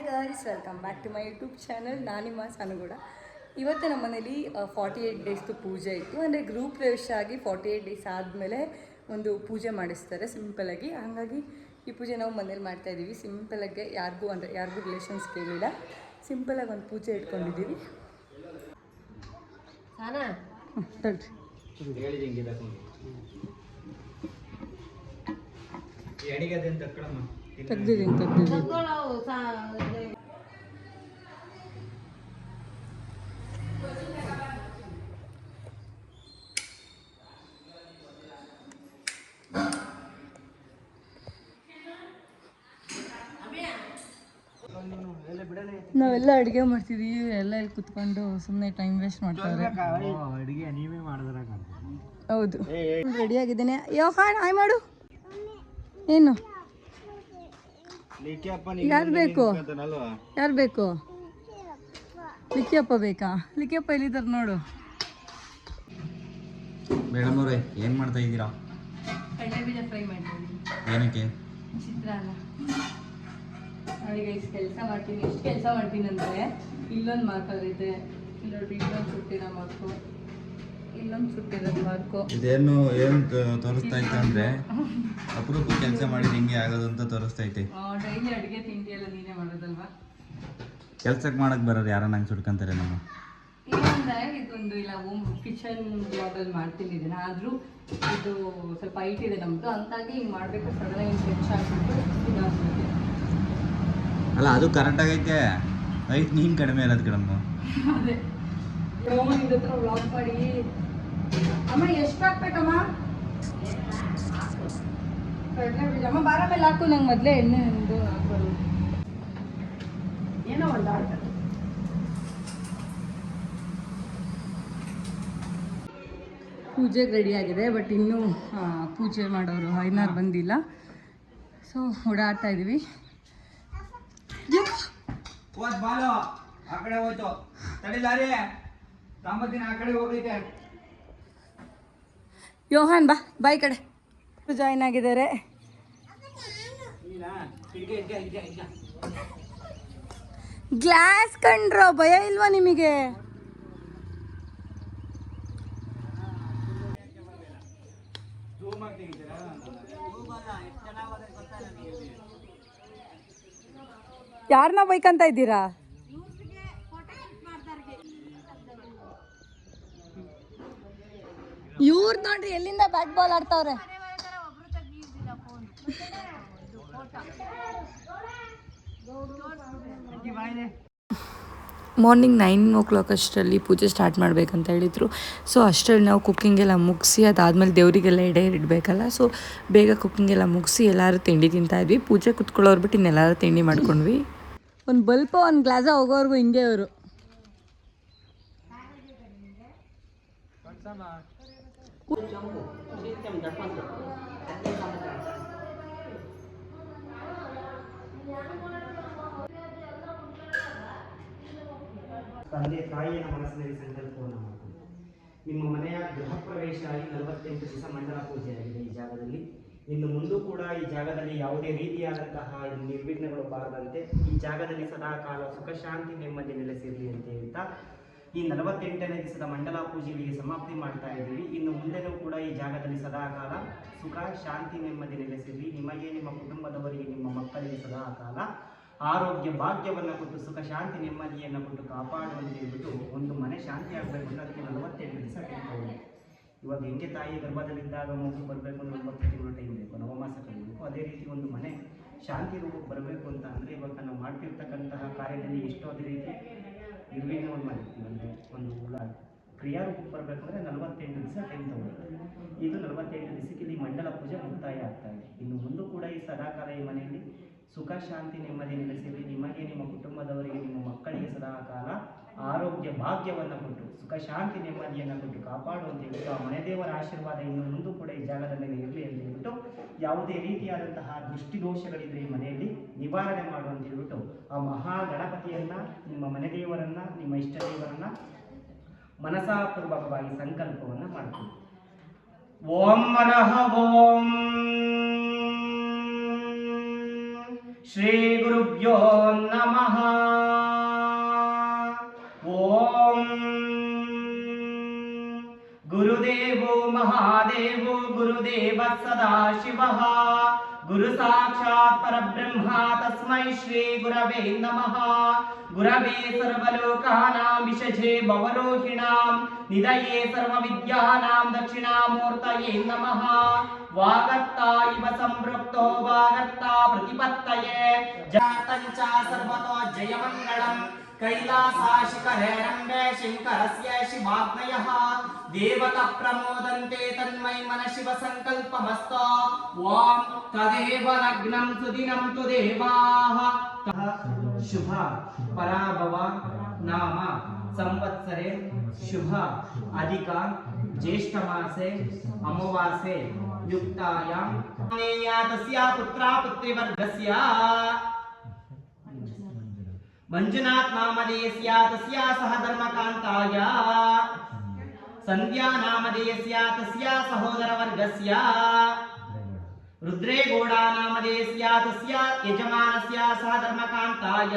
Guys, welcome back to my YouTube channel. ನಾನು ನಿಮ್ಮ ಸಾನುಗೌಡ. ಇವತ್ತು ನಮ್ಮ ಮನೇಲಿ 48 ಡೇಸ್ದು ಪೂಜೆ ಇತ್ತು. ಅಂದರೆ ಗ್ರೂಪ್ ಪ್ರವೇಶ ಆಗಿ 48 ಡೇಸ್ ಆದಮೇಲೆ ಒಂದು ಪೂಜೆ ಮಾಡಿಸ್ತಾರೆ ಸಿಂಪಲಾಗಿ. ಹಾಗಾಗಿ ಈ ಪೂಜೆ ನಾವು ಮನೇಲಿ ಮಾಡ್ತಾಯಿದ್ದೀವಿ ಸಿಂಪಲಾಗಿ. ಯಾರಿಗೂ ರಿಲೇಷನ್ಸ್ ಕೇಳಿಲ್ಲ, ಸಿಂಪಲಾಗಿ ಒಂದು ಪೂಜೆ ಇಟ್ಕೊಂಡಿದ್ದೀವಿ. ತೆಗ್ದಿದ್ದೀನಿ. ನಾವೆಲ್ಲ ಅಡುಗೆ ಮಾಡ್ತಿದ್ದೀವಿ, ಎಲ್ಲ ಇಲ್ಲಿ ಕುತ್ಕೊಂಡು ಸುಮ್ಮನೆ ಟೈಮ್ ವೇಸ್ಟ್ ಮಾಡ್ತಾರೆ. ಹೌದು, ರೆಡಿ ಆಗಿದ್ದೇನೆ. ಯೋಹಾನ್ ಆಯ್ ಮಾಡು. ಏನು ಯಾರು ಬೇಕು? ಲಿಕ್ಕಿಯಪ್ಪ ಬೇಕಾ? ಲಿಕ್ಕಿಯಪ್ಪ ಎಲ್ಲಿದ್ದಾರೆ ನೋಡು. ಮೇಡಮ್ ಅವರೇ, ಏನು ಮಾಡ್ತಾ ಇದ್ದೀರಾ? ಕಡಲೆ ಬೀಜ ಫ್ರೈ ಮಾಡ್ತೀನಿ. ಏನಕ್ಕೆ? ಚಿತ್ರಾನ್ನ. ಅವಳಿಗೆ ಕೆಲಸ ಮಾಡ್ತೀನಿ. ಎಷ್ಟು ಕೆಲಸ ಮಾಡ್ತೀನಿ ಅಂದರೆ, ಇಲ್ಲೊಂದು ಮಾರ್ಕಲ್ಲಿದೆ, ಇಲ್ಲೊಂದು ಸುಟ್ಟಿರೋ ಮಾರ್ಕು, ಇಲ್ಲೊಂದು ಸುಟ್ಟಿರೋದು ಮಾರ್ಕು. ಇದೇನು ತೋರಿಸ್ತಾ ಇತ್ತು ಅಂದರೆ ಅಪರೂಪ ಕೆಲಸ ಮಾಡಿದ್ರೆ ಹಿಂಗೆ ಆಗೋದು ಅಂತ ತೋರಿಸ್ತಾ ಐತೆ. ಡೈಲಿ ಅಡುಗೆ ತಿಂಡಿ ಎಲ್ಲ ನೀನೇ ಮಾಡೋದಲ್ವಾ? ಕೆಲ್ಸಕ್ಕೆ ಮಾಡಕ್ಕೆ ಬರೋರು ಯಾರ ನಂಗೆ ಸುಡ್ಕೊಂತಾರೆ ನಮ್ಮ. ಏನಂದರೆ ಇದೊಂದು ಇಲ್ಲ ಹೋಮ್ ಕಿಚನ್ ಬ್ಲಾಗಲ್ಲಿ ಮಾಡ್ತೀನಿ ಇದನ್ನು. ಆದರೂ ಇದು ಸ್ವಲ್ಪ ಹೈಟ್ ಇದೆ ನಮ್ಮದು, ಅಂತಾಗಿ ಹಿಂಗೆ ಮಾಡಬೇಕು. ಸಡನ್ನಾಗಿ ಹಿಂಗೆ ಹೆಚ್ಚು ಹಾಕ್ಬಿಟ್ಟು ಇದಾಗ್ಬಿಡುತ್ತೆ. ಅಲ್ಲ, ಅದು ಕರೆಕ್ಟಾಗೈತೆ. ಹೈಟ್ ನೀನು ಕಡಿಮೆ ಇರೋದು ಕಡಮ್ಮ. ಅದೇ ನಿನ್ನ ಹತ್ರ ವ್ಲಾಗ್ ಮಾಡಿ. ಅಮ್ಮ ಎಷ್ಟು ಹಾಕ್ಬೇಕಮ್ಮ? ಕಡಲೆ ಬೀಜ ಅಮ್ಮ ಬಾರ ಮೇಲೆ ಹಾಕು. ನಂಗೆ ಮೊದಲೇ ಎಣ್ಣೆ ನಿಂದು ಹಾಕ್ಬಾರ್ದು. ಏನೋ ಒಂದು ಆಡ್ತಾರೆ. ಪೂಜೆಗೆ ರೆಡಿ ಆಗಿದೆ, ಬಟ್ ಇನ್ನೂ ಪೂಜೆ ಮಾಡೋರು ಐನಾರು ಬಂದಿಲ್ಲ. ಸೊ ಓಡಾಡ್ತಾ ಇದ್ದೀವಿ. ಯೋಹಾನ್ ಬಾ, ಬಾಯ್ ಕಡೆ ಜಾಯಿನ್ ಆಗಿದ್ದಾರೆ. ಗ್ಲಾಸ್ ಕಂಡ್ರೋ, ಭಯ ಇಲ್ವಾ ನಿಮಗೆ? ಯಾರನ್ನ ಬೈಕಂತ ಇದ್ದೀರಾ? ಇವ್ರು ನೋಡ್ರಿ ಎಲ್ಲಿಂದ ಬ್ಯಾಟ್ ಬಾಲ್ ಆಡ್ತಾವ್ರೆ. ಮಾರ್ನಿಂಗ್ 9 ಅಷ್ಟರಲ್ಲಿ ಪೂಜೆ ಸ್ಟಾರ್ಟ್ ಮಾಡಬೇಕಂತ ಹೇಳಿದರು. ಸೊ ಅಷ್ಟರಲ್ಲಿ ನಾವು ಕುಕ್ಕಿಂಗೆಲ್ಲ ಮುಗಿಸಿ, ಅದಾದಮೇಲೆ ದೇವರಿಗೆಲ್ಲ ಎಡೆ ಇಡಬೇಕಲ್ಲ. ಸೊ ಬೇಗ ಕುಕ್ಕಿಂಗೆಲ್ಲ ಮುಗಿಸಿ ಎಲ್ಲರೂ ತಿಂಡಿ ತಿಂತಾಯಿದ್ವಿ. ಪೂಜೆ ಕುತ್ಕೊಳ್ಳೋರು ಬಿಟ್ಟು ಇನ್ನೆಲ್ಲರೂ ತಿಂಡಿ ಮಾಡ್ಕೊಂಡ್ವಿ. ಒಂದು ಬಲ್ಪು ಒಂದು ಗ್ಲಾಸ ಹೋಗೋವರೆಗೂ ಹಿಂಗೆ ಅವರು. ತಂದೆ ತಾಯಿಯ ಮನಸ್ಸಿನಲ್ಲಿ ಸಂಕಲ್ಪವನ್ನು ಮಾಡಿಕೊಂಡು ನಿಮ್ಮ ಮನೆಯ ಗೃಹ ಪ್ರವೇಶ ಆಗಿ 48 ದಿವಸ ಮಂಡಲ ಪೂಜೆಯಾಗಿದೆ ಈ ಜಾಗದಲ್ಲಿ. ಇನ್ನು ಮುಂದೂ ಕೂಡ ಈ ಜಾಗದಲ್ಲಿ ಯಾವುದೇ ರೀತಿಯಾದಂತಹ ನಿರ್ವಿಘ್ನಗಳು ಬಾರದಂತೆ ಈ ಜಾಗದಲ್ಲಿ ಸದಾಕಾಲ ಸುಖ ಶಾಂತಿ ನೆಮ್ಮದಿ ನೆಲೆಸಿರಲಿ ಅಂತ ಹೇಳ್ತಾ ಈ 48ನೇ ದಿವಸದ ಮಂಡಲ ಪೂಜೆಗೆ ಸಮಾಪ್ತಿ ಮಾಡ್ತಾ ಇದ್ದೀವಿ. ಇನ್ನು ಮುಂದೆನೂ ಕೂಡ ಈ ಜಾಗದಲ್ಲಿ ಸದಾಕಾಲ ಸುಖ ಶಾಂತಿ ನೆಮ್ಮದಿ ನೆಲೆಸಿರಲಿ. ನಿಮಗೆ, ನಿಮ್ಮ ಕುಟುಂಬದವರಿಗೆ, ನಿಮ್ಮ ಮಕ್ಕಳಿಗೆ ಸದಾಕಾಲ ಆರೋಗ್ಯ ಭಾಗ್ಯವನ್ನು ಕೊಟ್ಟು ಸುಖ ಶಾಂತಿ ನೆಮ್ಮದಿಯನ್ನು ಕೊಟ್ಟು ಕಾಪಾಡುವಂತ ಹೇಳ್ಬಿಟ್ಟು ಒಂದು ಮನೆ ಶಾಂತಿ ಆಗಬೇಕು ಅಂತ ಅದಕ್ಕೆ 48 ದಿವಸ ಕೇಳ್ಕೊಳ್ಳಿ. ಇವಾಗ ಹೆಂಗೆ ತಾಯಿ ಗರ್ಭದಲ್ಲಿದ್ದಾಗ ಮಗು ಬರಬೇಕು ಅಂದರೆ 9 ತಿಂಗಳು ಟೈಮ್ ಬೇಕು, ನವಮಾಸ ಕಲಿಬೇಕು. ಅದೇ ರೀತಿ ಒಂದು ಮನೆ ಶಾಂತಿ ರೂಪಕ್ಕೆ ಬರಬೇಕು ಅಂತ ಅಂದರೆ ಇವಾಗ ನಾವು ಮಾಡ್ತಿರ್ತಕ್ಕಂತಹ ಕಾರ್ಯದಲ್ಲಿ ಎಷ್ಟೋ ಅದೇ ರೀತಿ ನಿರ್ವಿಘ್ನವನ್ನು ಮಾಡಿರ್ತೀವಿ. ಅಂದರೆ ಒಂದು ಕ್ರಿಯಾರೂಪಕ್ಕೆ ಬರಬೇಕು ಅಂದರೆ 48 ದಿವಸ ಟೈಮ್ ತಗೊಳ್ಳುತ್ತೆ. ಇದು 48 ದಿವಸಕ್ಕೆ ಇಲ್ಲಿ ಮಂಡಲ ಪೂಜೆ ಮುಕ್ತಾಯ ಆಗ್ತಾ ಇದೆ. ಇನ್ನು ಮುಂದೂ ಕೂಡ ಈ ಸದಾಕಾಲ ಈ ಮನೆಯಲ್ಲಿ ಸುಖ ಶಾಂತಿ ನೆಮ್ಮದಿ ನೆಲೆಸಿರಲಿ. ನಿಮಗೆ, ನಿಮ್ಮ ಕುಟುಂಬದವರಿಗೆ, ನಿಮ್ಮ ಮಕ್ಕಳಿಗೆ ಸದಾಕಾಲ ಆರೋಗ್ಯ ಭಾಗ್ಯವನ್ನು ಕೊಟ್ಟು ಸುಖ ಶಾಂತಿ ನೆಮ್ಮದಿಯನ್ನು ಕೊಟ್ಟು ಕಾಪಾಡುವಂತ ಹೇಳ್ಬಿಟ್ಟು ಆ ಮನೆ ದೇವರ ಆಶೀರ್ವಾದ ಇನ್ನು ಮುಂದೂ ಕೂಡ ಈ ಜಾಗದ ಮೇಲೆ ಇರಲಿ ಅಂತ ಹೇಳ್ಬಿಟ್ಟು ಯಾವುದೇ ರೀತಿಯಾದಂತಹ ದೃಷ್ಟಿದೋಷಗಳಿದ್ರೆ ಈ ಮನೆಯಲ್ಲಿ ನಿವಾರಣೆ ಮಾಡುವಂತ ಹೇಳ್ಬಿಟ್ಟು ಆ ಮಹಾಗಣಪತಿಯನ್ನು, ನಿಮ್ಮ ಮನೆ ದೇವರನ್ನು, ನಿಮ್ಮ ಇಷ್ಟ ದೇವರನ್ನು ಮನಸಾಪೂರ್ವಕವಾಗಿ ಸಂಕಲ್ಪವನ್ನು ಮಾಡ್ತೀವಿ. ಓಂ ನಮಃ ಓಂ ಶ್ರೀ ಗುರುಭ್ಯೋ ನಮಃ. ಓಂ ಗುರುದೇವೋ ಮಹಾದೇವೋ ಗುರುದೇವ ಸದಾಶಿವಃ ಗುರು ಸಾಕ್ಷಾತ್ ಪರಬ್ರಹ್ಮ ತಸ್ಮೈ ಶ್ರೀ ಗುರವೇ ನಮಃ. ಗುರವೇ ಸರ್ವಲೋಕಾನಾಂ ವಿಷಜೇ ಭವರೋಹಿಣಾಂ ನಿಧಯೇ ಸರ್ವವಿದ್ಯಾನಾಂ ದಕ್ಷಿಣಾಮೂರ್ತಯೇ ನಮಃ. ವಾಗರ್ತ ಇವ ಸಂಪೃಕ್ತೋ ವಾಗರ್ತ ಪ್ರತಿಪತ್ತಯೇ ಜಾತಂಚ ಸರ್ವತೋ ಜಯಮಂಗಳಂ. ಕೈಲಾಸಾಶಿಖರೆ ರಂಬೆ ಶಂಕರಸ್ಯ ಶಿವಾಗ್ನಯಃ ದೇವತಾ ಪ್ರಮೋದಂತೆ ತನ್ಮೈ ಮನ ಶಿವ ಸಂಕಲ್ಪಮಸ್ತು. ಓಂ ತದೇವ ಲಗ್ನಂ ಸುದಿನಂ ತು ದೇವಾಃ. ಶುಭ ಪರಾಭವ ನಾಮ ಸಂವತ್ಸರೆ ಶುಭ ಅಧಿಕ ಜ್ಯೇಷ್ಠ ಮಾಸೆ ಅಮಾವಾಸ್ಯೆ ಯುಕ್ತಾಯಾಂ ತಸ್ಯ ಪುತ್ರ ಪುತ್ರಿವರ್ಗಸ್ಯ ಮಂಜುನಾಥ್ ನಾಮಧೇಯಸ್ಯ ತಸ್ಯ ಸಹ ಧರ್ಮಕಾಂತಾಯ ಸಂಧ್ಯಾ ನಾಮಧೇಯಸ್ಯ ತಸ್ಯ ಸಹೋದರವರ್ಗಸ್ಯ ರುದ್ರೇಗೌಡ ನಾಮಧೇಯಸ್ಯ ತಸ್ಯ ಯಜಮಾನಸ್ಯ ಸಹ ಧರ್ಮಕಾಂತಾಯ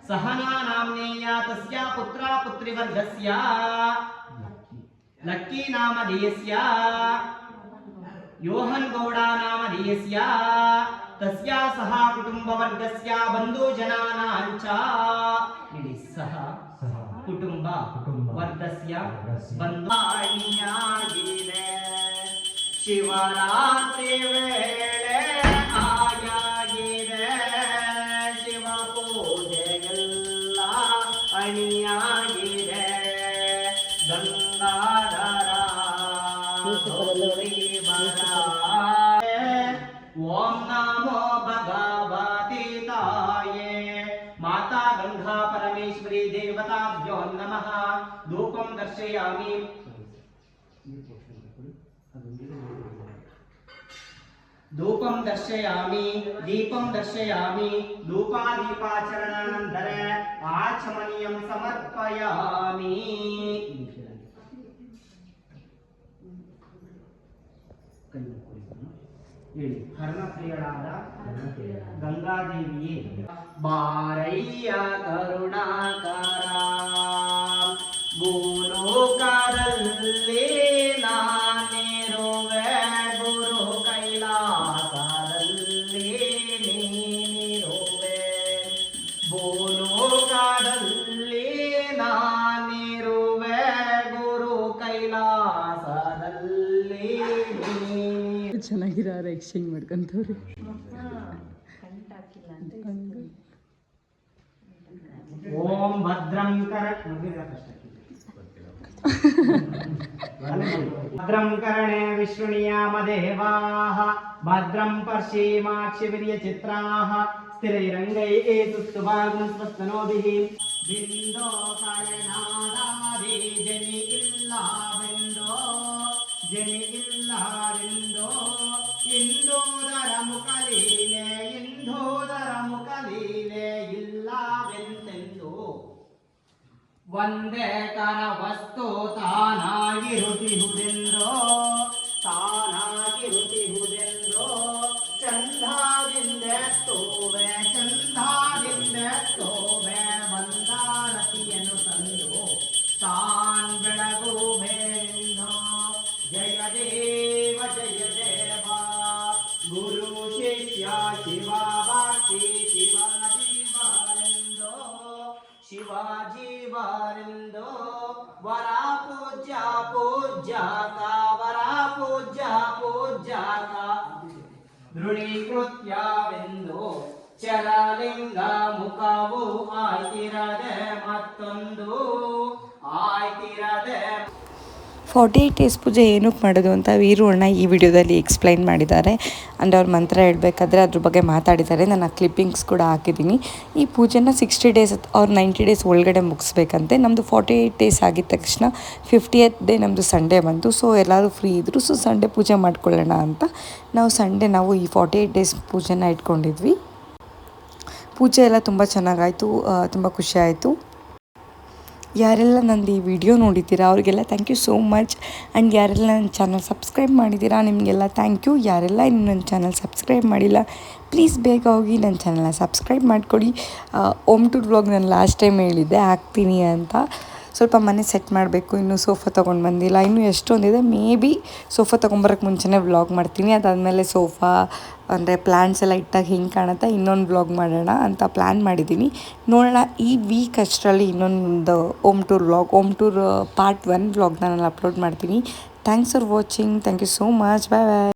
ಸಹನಾ ನಾಮ್ನೇಯ ತಸ್ಯ ಪುತ್ರ ಪುತ್ರಿವರ್ಗಸ್ಯ ಲಕ್ಕಿ ನಾಮಧೇಯಸ್ಯ ಯೋಹನ್ ಗೌಡ ನಾಮಧೇಯಸ್ಯ ತಸ್ಯ ಸಹ ಕುಟುಂಬವರ್ಗಸ್ಯ ಬಂಧುಜನಾನಾಂಚ ಇಡಿ ಸಹ ಕುಟುಂಬ ವರ್ಗಸ್ಯ ಬಂಧುಯಾಗಿದೆ. ಶಿವರಾತ್ರಿ ವೇಳೆ ಆಯಾಗಿದೆ ಶಿವ ಪೂಜೆಗೆಲ್ಲ ಅಣಿಯಾಗಿದೆ. ಗಂಗಾಧರ ಓಂ ನಮೋ ಭಗವತಿ ತಾಯೇ ಮಾತಾ ಗಂಗಾ ಪರಮೇಶ್ವರಿ ದೇವತಾಭ್ಯೋ ನಮಃ. ಧೂಪಂ ದರ್ಶಯಾಮಿ. ಧೂಪಂ ದರ್ಶಯಾಮಿ ದೀಪಂ ದರ್ಶಯಾಮಿ. ಧೂಪಾದೀಪಾಚರಣಾನಂತರ ಆಚಮನೀಯಂ ಸಮರ್ಪಯಾಮಿ. ಹೇಳಿ ಕರ್ಣಪ್ರಿಯಳಾದ ಗಂಗಾದೇವಿಯೇ ಬಾರಯ್ಯ ಕರುಣಾಕರ ಭೂಲೋಕದಲ್ಲಿ ನಾನಿರುವೆ ಗುರು ಕೈಲಾಸದಲ್ಲಿ ನೀನಿರುವೆ. ಭೂಲೋಕದಲ್ಲಿ ನಾನಿರುವೆ ಗುರು ಕೈಲಾಸದಲ್ಲಿ ಚೆನ್ನಾಗಿರೋ ಎಕ್ಸ್ಚೇಂಜ್ ಮಾಡ್ಕೊಂತವ್ರಿ. ಓಂ ಭದ್ರಂ ಭದ್ರಂ ಕರ್ಣೇ ವಿಷ್ಣುಯಾಮ ದೇವಾಃ ಭದ್ರಂ ಪಶ್ಯೇಮಾಕ್ಷಿರ್ಯ ಚಿತ್ರಾಃ ಸ್ಥಿರೈರಂಗೈಃ ಸುಸ್ತುಭಾಗ್ನಸ್ವಸ್ತನೋಭಿಃ. ಬಿಂದೋ ಕಾಯನಾದಾದಿ ಜನಿ ಇಲ್ಲ ಬಿಂದೋ ಜನಿ ಇಲ್ಲ ಬಿಂದೋ ಇಂದೋದರ ಮುಖಲೀಲೆ ಇಂದೋದರ ಮುಖಲೀಲೆ ಇಲ್ಲವೆಂತೆಂದು ಒಂದೇ ಕರ ವಸ್ತು ತಾನಾಗಿರುತ್ತಿಹುದೆಂದೋ ತಾನಾಗಿರುತ್ತಿಹುದೆಂದೋ ಚಂದಾದಿಂದ ತೋವೆ ಚಂದಾದಿಂದ ತೋವೆ ಬಂದಾರತಿಯನ್ನು ತಂದು ತಾನ್ ಬೆಳಗುವೆಂದೋ. ಜಯ ದೇವ ಜಯ ದೇವ ಗುರು ಶಿಷ್ಯ ಶಿವ ಭಕ್ತಿ ಶಿವಾಜೀವರೆಂದೋ ಶಿವಾಜೀವರೆಂದೋ ವರ ಪೂಜ್ಯ ಪೂಜ್ಯಕ ವರ ಪೂಜ್ಯ ಪೂಜ್ಯಕ ದೃಢೀಕೃತ್ಯವೆಂದು ಚರಲಿಂಗ ಮುಖವು ಆಯ್ತಿರದೆ ಮತ್ತೊಂದು ಆಯ್ತಿರದೆ. 48 ಡೇಸ್ ಪೂಜೆ ಏನಕ್ಕೆ ಮಾಡೋದು ಅಂತ ವೀರು ಅಣ್ಣ ಈ ವಿಡಿಯೋದಲ್ಲಿ ಎಕ್ಸ್ಪ್ಲೈನ್ ಮಾಡಿದ್ದಾರೆ. ಅಂದರೆ ಅವ್ರ ಮಂತ್ರ ಹೇಳಬೇಕಾದ್ರೆ ಅದ್ರ ಬಗ್ಗೆ ಮಾತಾಡಿದ್ದಾರೆ. ನಾನು ಆ ಕ್ಲಿಪ್ಪಿಂಗ್ಸ್ ಕೂಡ ಹಾಕಿದ್ದೀನಿ. ಈ ಪೂಜೆನ 60 ಡೇಸ್ ಅವ್ರು 90 ಡೇಸ್ ಒಳಗಡೆ ಮುಗಿಸ್ಬೇಕಂತೆ. ನಮ್ಮದು 48 ಡೇಸ್ ಆಗಿದ ತಕ್ಷಣ 50th ಡೇ ನಮ್ಮದು ಸಂಡೇ ಬಂತು. ಸೊ ಎಲ್ಲರೂ ಫ್ರೀ ಇದ್ದರು. ಸೊ ಸಂಡೇ ಪೂಜೆ ಮಾಡ್ಕೊಳ್ಳೋಣ ಅಂತ ನಾವು ಈ 48 ಡೇಸ್ ಪೂಜೆನ ಯಾರೆಲ್ಲ ನಂದು ಈ ವಿಡಿಯೋ ನೋಡಿದ್ದೀರಾ ಅವರಿಗೆಲ್ಲ thank you so much. And ಯಾರೆಲ್ಲ ನನ್ನ ಚಾನಲ್ ಸಬ್ಸ್ಕ್ರೈಬ್ ಮಾಡಿದ್ದೀರಾ ನಿಮಗೆಲ್ಲ ಥ್ಯಾಂಕ್ ಯು. ಯಾರೆಲ್ಲ ಇನ್ನು ನನ್ನ ಚಾನಲ್ ಸಬ್ಸ್ಕ್ರೈಬ್ ಮಾಡಿಲ್ಲ ಪ್ಲೀಸ್ ಬೇಗ ಹೋಗಿ ನನ್ನ ಚಾನಲ್ನ ಸಬ್ಸ್ಕ್ರೈಬ್ ಮಾಡಿಕೊಡಿ. ಹೋಮ್ ಟೂರ್ ವ್ಲಾಗ್ ನಾನು ಲಾಸ್ಟ್ ಟೈಮ್ ಹೇಳಿದ್ದೆ ಹಾಕ್ತೀನಿ ಅಂತ. ಸ್ವಲ್ಪ ಮನೆ ಸೆಟ್ ಮಾಡಬೇಕು, ಇನ್ನೂ ಸೋಫಾ ತೊಗೊಂಡು ಬಂದಿಲ್ಲ, ಇನ್ನೂ ಎಷ್ಟೊಂದಿದೆ. ಮೇ ಬಿ ಸೋಫಾ ತೊಗೊಂಬರೋಕ್ಕೆ ಮುಂಚೆನೇ ವ್ಲಾಗ್ ಮಾಡ್ತೀನಿ. ಅದಾದಮೇಲೆ ಸೋಫಾ ಅಂದರೆ ಪ್ಲ್ಯಾಂಟ್ಸ್ ಎಲ್ಲ ಇಟ್ಟಾಗ ಹಿಂಗೆ ಕಾಣುತ್ತೆ ಇನ್ನೊಂದು ವ್ಲಾಗ್ ಮಾಡೋಣ ಅಂತ ಪ್ಲ್ಯಾನ್ ಮಾಡಿದ್ದೀನಿ. ನೋಡೋಣ ಈ ವೀಕ್ ಅಷ್ಟರಲ್ಲಿ ಇನ್ನೊಂದು ಹೋಮ್ ಟೂರ್ ಪಾರ್ಟ್ 1 ವ್ಲಾಗ್ ನಾನು ಅಪ್ಲೋಡ್ ಮಾಡ್ತೀನಿ. Thanks for watching. Thank you so much. Bye bye.